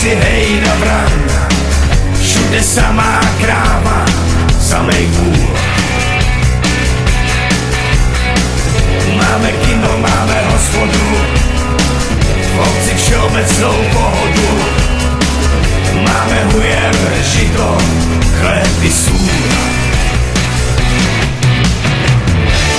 ulici hejda vran, všude samá kráva, samej vůl. Máme kino, máme hospodu, v obci všeobecnou pohodu. Máme hujer, žito, chléb i sůl.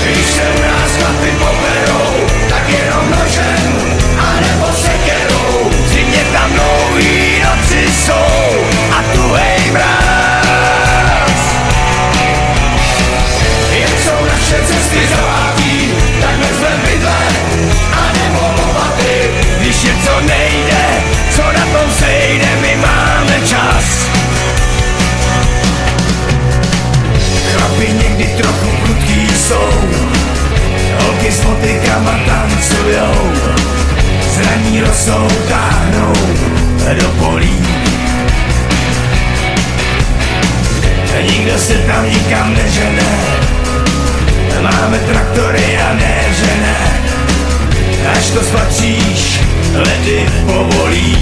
Když se u nás chlapi poperou, tak jenom nožem, anebo sekerou. V zimě tam dlouhý noci jsou a tuhej mráz. Jak jsou naše cesty zavátí, tak vezmem bydle, anebo lopaty. Když něco nejde, co na tom sejde, my máme čas. Chlapi někdy trochu prudký jsou, holky s motykama tancujou, zraní rosou, táhnou do polí. Nikdo se tam nikam nežene, máme traktory a ne žene. Až to spatříš, ledy povolí.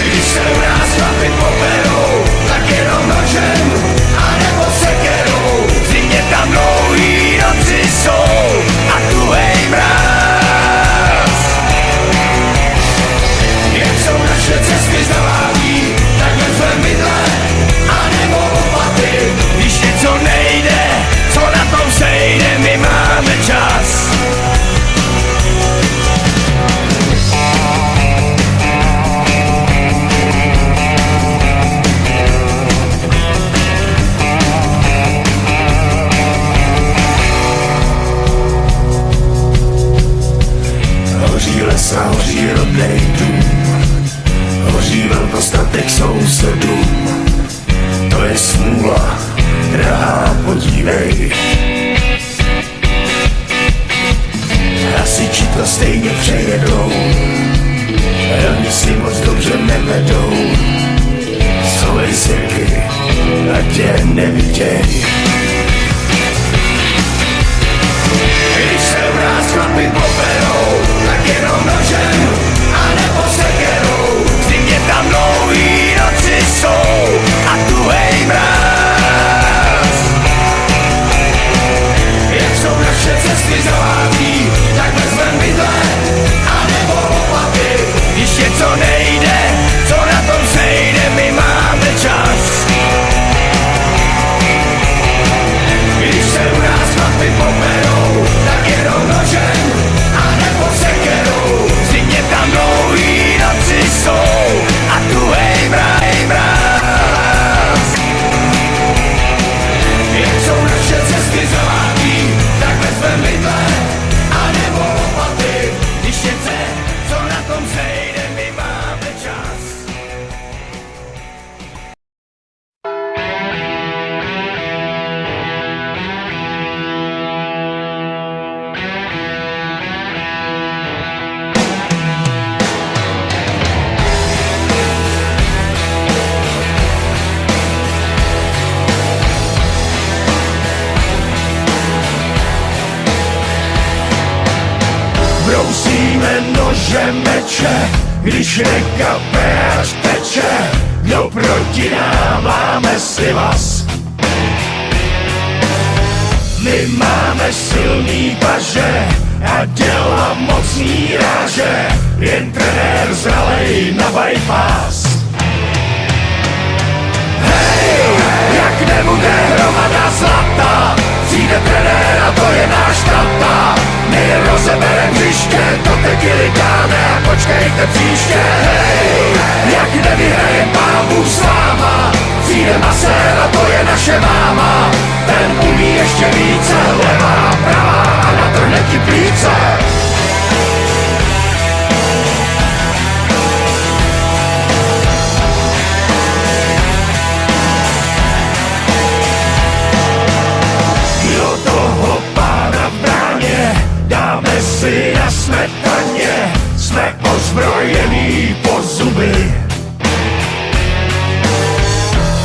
Když se u nás chlapi poperou, tak jenom nožem, anebo sekerou. V zimě tam dlouhý noci jsou a tuhej mráz. Jak jsou naše cesty zavádí, tak vezmem bydle, anebo lopaty. Když něco nejde, co na tom sejde, my máme čas. Hoří les a hoří rodnej dům, hoří velkostatek sousedům. To je smůla, drahá, podívej. Hasiči to stejně přejedou, oni si moc dobře nevedou. Schovej sirky, ať tě neviděj. Když se u nás chlapi poperou, tak jenom nožem, anebo sekerou. V zimě tam dlouhý noci jsou a tuhej mráz. Jak jsou naše cesty zavádí, tak vezmem bydle, anebo lopaty. Když něco nejde, co na tom sejde, my máme čas. Když se u nás chlapi poperou, tak jenom nožem, anebo sekerou. V zimě tam dlouhý noci jsou a tuhej mráz. Jak jsou naše cesty zavádí, tak vezmem bydle, anebo lopaty. Když něco, co na tom sejde, my máme čas. Brousíme nože meče, když rekapéř teče. Kdo proti nám máme si vás. My máme silný paže a děla mocný ráže. Jen trenér zralej na bypass. Hej, jak nebude hromada zlata, přijde trenér a to je náš tata. My rozeberem hřiště, to tekily dáme a počkejte příště. Hej, jak nevyhrajem pámu s váma, přijde masér a to je naše máma. Ten umí ještě více, levá, pravá a natrhne ti plíce. Do toho pána v bráně dáme si na smetaně, jsme ozbrojení po zuby.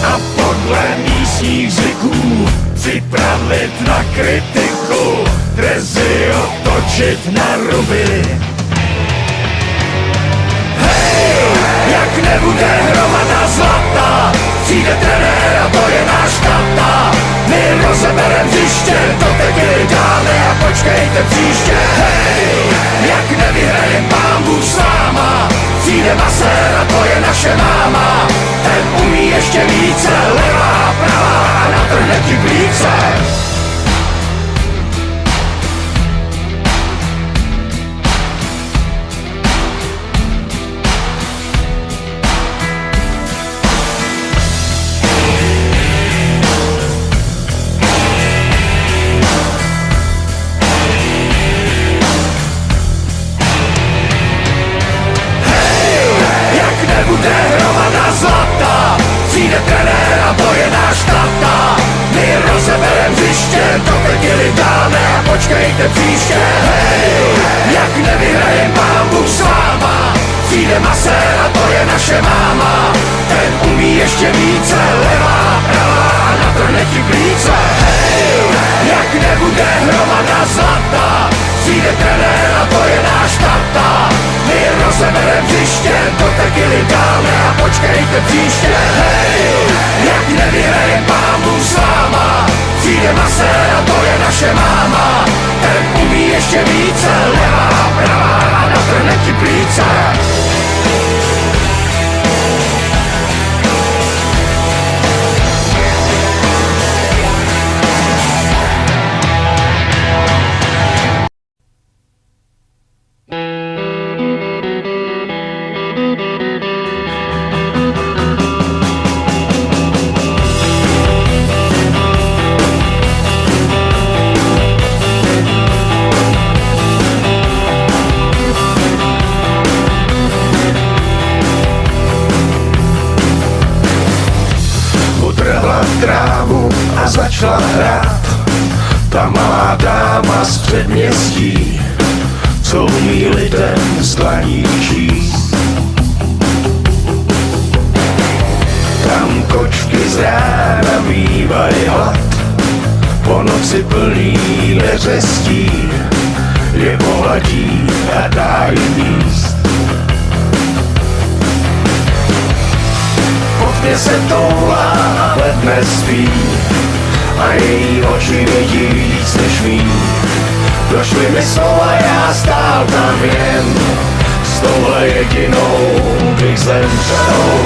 A podle místních zvyků připravit na kritiku, drezy otočit na ruby. jak nebude hromada zlata, přijde trenér a to je náš tata. My rozeberem hřiště, to tekily dáme a počkejte příště. Hej, jak nevyhrajem Pán Bůh s náma, přijde masér a to je naše máma. Ten umí ještě více, levá, pravá a natrhne ti plíce. Nebude hromada zlata, přijde trenér a to je náš tata. My rozeberem hřiště, to tekily dáme a počkejte příště. Hej, jak nevyhrajem Pán Bůh s váma, přijde masér a to je naše máma. Ten umí ještě více, levá, pravá a natrhne ti plíce. Hej, jak nebude hromada zlata, přijde trenér a to je náš tata. My rozeberem hřiště, to tekily dáme a počkejte příště. Hej, jak nevyhrajem Pán Bůh s váma, přijde masér a to je naše máma. Ten umí ještě více, levá, pravá a natrhne ti plíce. Trávu a začala hrát ta malá dáma z předměstí, co umí lidem z dlaní číst. Tam kočky z rána mývají hlad, po noci plný neřestí, je pohladí a dá jim jíst. Mě se toulá a ledne spí a její oči vidí víc než mý. Došly mi slova, já stál tam jen s touhle jedinou, když zemřel.